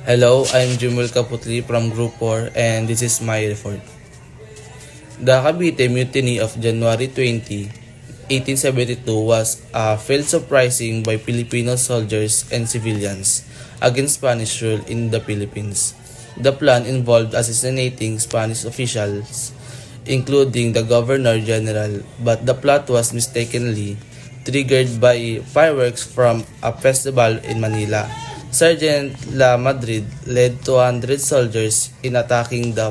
Hello, I'm Jumel Kaputli from Group 4 and this is my report. The Cavite Mutiny of January 20, 1872 was a failed uprising by Filipino soldiers and civilians against Spanish rule in the Philippines. The plan involved assassinating Spanish officials, including the Governor-General, but the plot was mistakenly triggered by fireworks from a festival in Manila. Sergeant La Madrid led 200 soldiers in attacking the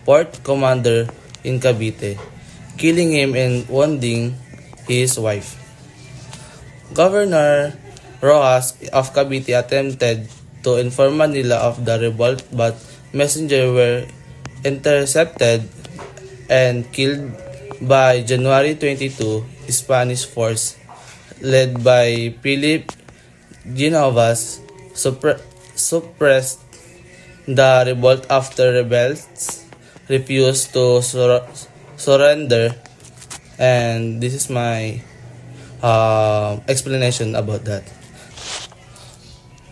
port commander in Cavite, killing him and wounding his wife. Governor Rojas of Cavite attempted to inform Manila of the revolt, but messengers were intercepted and killed by January 22. Spanish force led by Philip Genovas suppressed the revolt after rebels refused to surrender, and this is my explanation about that.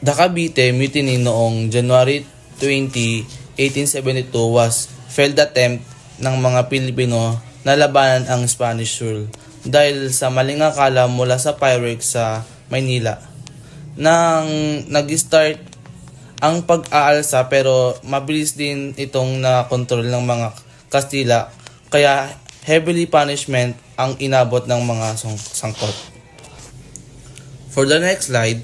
The Cavite Mutiny noong January 20, 1872 was failed attempt ng mga Pilipino na labanan ang Spanish rule dahil sa maling akala mula sa fireworks sa Maynila. Nang nag-start ang pag-aalsa pero mabilis din itong na-control ng mga Kastila, kaya heavily punishment ang inabot ng mga sangkot. For the next slide,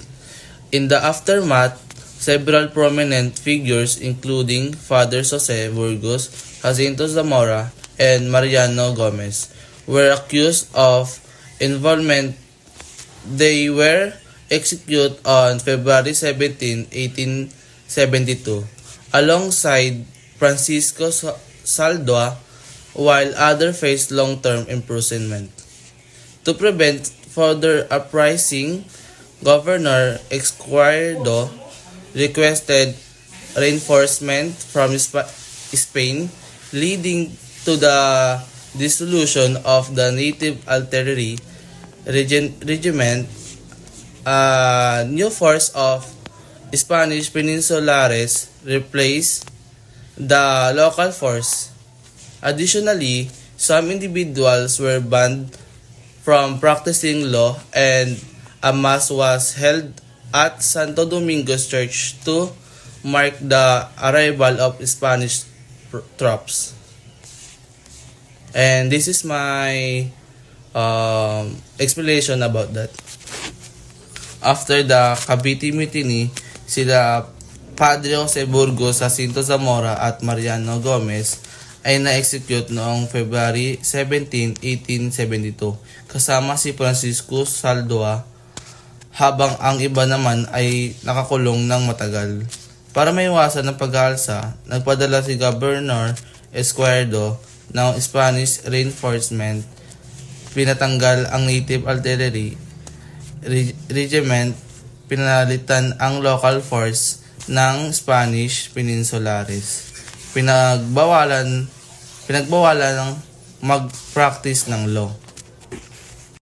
in the aftermath, several prominent figures including Father Jose Burgos, Jacinto Zamora, and Mariano Gomez were accused of involvement. They were executed on February 17, 1872, alongside Francisco Saldua, while others faced long-term imprisonment. To prevent further uprising, Governor Esquerdo requested reinforcement from Spain, leading to the dissolution of the Native Artillery Regiment. A new force of Spanish Peninsulares replaced the local force. Additionally, some individuals were banned from practicing law, and a mass was held at Santo Domingo's Church to mark the arrival of Spanish troops. And this is my explanation about that. After the Cavite Mutiny, sila Padre Jose Burgos, Jacinto Zamora at Mariano Gomez ay na-execute noong February 17, 1872 kasama si Francisco Saldua, habang ang iba naman ay nakakulong ng matagal. Para maiwasan ng pag-aalsa, nagpadala si Governor Esquerdo ng Spanish reinforcement. Pinatanggal ang Native Artillery Regiment, pinalitan ang local force ng Spanish Peninsulares. Pinagbawalan ng mag-practice ng law.